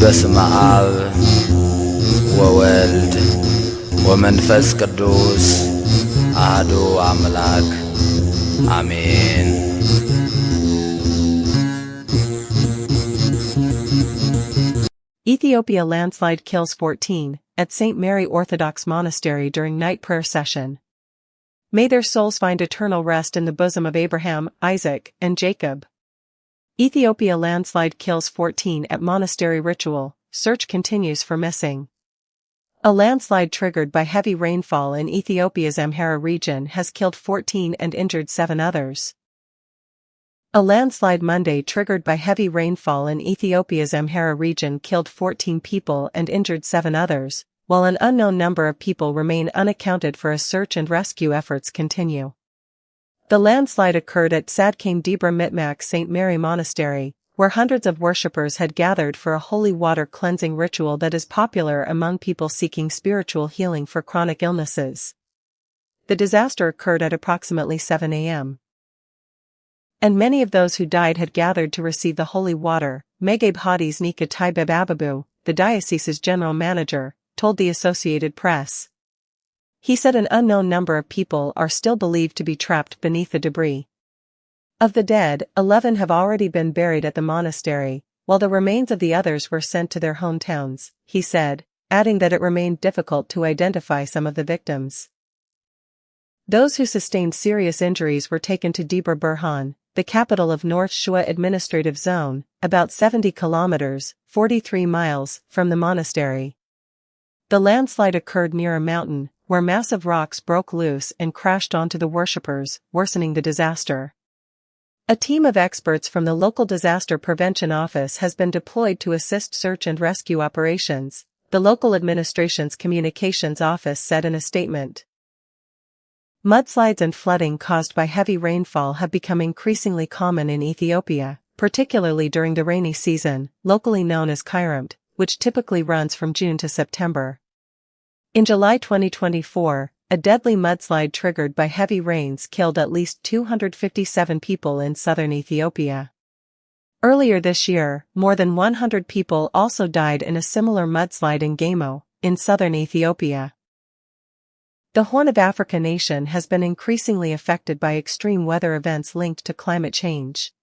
በስመ አብ ወወልድ ወመንፈስ ቅዱስ አሐዱ አምላክ አሜን። Ethiopia landslide kills 14 at St. Mary Orthodox Monastery during night prayer session. May their souls find eternal rest in the bosom of Abraham, Isaac, and Jacob. Ethiopia landslide kills 14 at monastery ritual, search continues for missing. A landslide triggered by heavy rainfall in Ethiopia's Amhara region has killed 14 and injured 7 others. A landslide Monday triggered by heavy rainfall in Ethiopia's Amhara region killed 14 people and injured 7 others, while an unknown number of people remain unaccounted for as search and rescue efforts continue. The landslide occurred at Tsadqane Debre Mitmaq St. Mary Monastery, where hundreds of worshippers had gathered for a holy water cleansing ritual that is popular among people seeking spiritual healing for chronic illnesses. The disaster occurred at approximately 7 a.m. And many of those who died had gathered to receive the holy water, Megabe Hadis Neka Tibeb Ababu, the diocese's general manager, told the Associated Press. He said an unknown number of people are still believed to be trapped beneath the debris. Of the dead, 11 have already been buried at the monastery, while the remains of the others were sent to their hometowns, he said, adding that it remained difficult to identify some of the victims. Those who sustained serious injuries were taken to Debre Burhan, the capital of North Shua Administrative Zone, about 70 kilometers, 43 miles, from the monastery. The landslide occurred near a mountain, where massive rocks broke loose and crashed onto the worshippers, worsening the disaster. A team of experts from the local disaster prevention office has been deployed to assist search and rescue operations, the local administration's communications office said in a statement. Mudslides and flooding caused by heavy rainfall have become increasingly common in Ethiopia, particularly during the rainy season, locally known as R.I.P, which typically runs from June to September. In July 2024, a deadly mudslide triggered by heavy rains killed at least 257 people in southern Ethiopia. Earlier this year, more than 100 people also died in a similar mudslide in Gamo, in southern Ethiopia. The Horn of Africa nation has been increasingly affected by extreme weather events linked to climate change.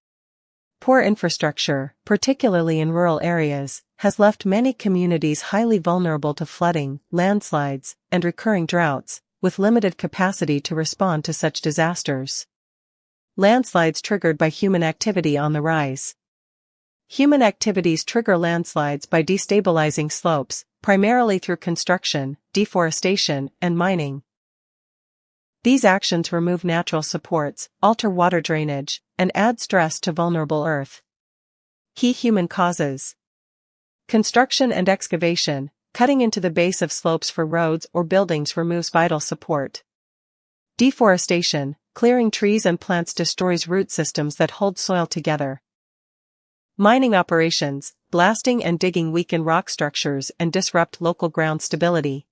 Poor infrastructure, particularly in rural areas, has left many communities highly vulnerable to flooding, landslides, and recurring droughts, with limited capacity to respond to such disasters. Landslides triggered by human activity on the rise. Human activities trigger landslides by destabilizing slopes, primarily through construction, deforestation, and mining. These actions remove natural supports, alter water drainage, and add stress to vulnerable earth. Key human causes: construction and excavation. Cutting into the base of slopes for roads or buildings removes vital support. Deforestation. Clearing trees and plants destroys root systems that hold soil together. Mining operations. Blasting and digging weaken rock structures and disrupt local ground stability.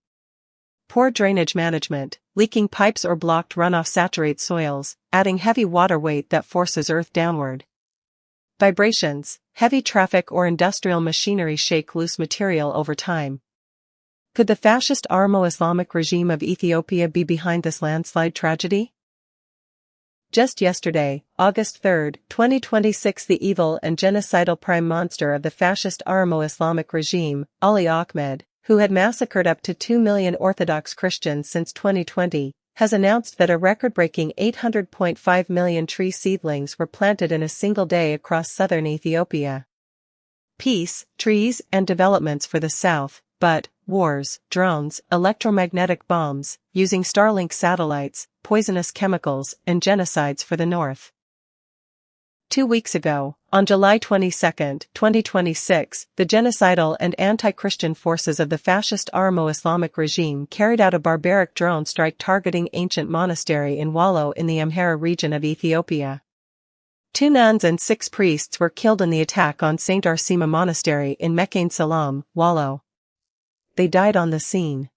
Poor drainage management. Leaking pipes or blocked runoff saturate soils, adding heavy water weight that forces earth downward. Vibrations. Heavy traffic or industrial machinery shake loose material over time. Could the fascist Islamic regime of Ethiopia be behind this landslide tragedy? Just yesterday, August 3, 2026, the evil and genocidal prime monster of the fascist Islamic regime, Ali Ahmed, who had massacred up to 2 million Orthodox Christians since 2020, has announced that a record-breaking 800.5 million tree seedlings were planted in a single day across southern Ethiopia. Peace, trees, and developments for the south, but wars, drones, electromagnetic bombs, using Starlink satellites, poisonous chemicals, and genocides for the north. 2 weeks ago, on July 22, 2026, the genocidal and anti-Christian forces of the fascist Islamic regime carried out a barbaric drone strike targeting ancient monastery in Wallo in the Amhara region of Ethiopia. 2 nuns and 6 priests were killed in the attack on St. Arsima Monastery in Mekane Salam, Wallo. They died on the scene.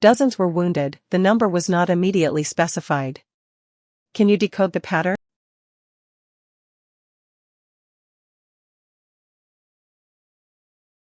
Dozens were wounded, the number was not immediately specified. Can you decode the pattern?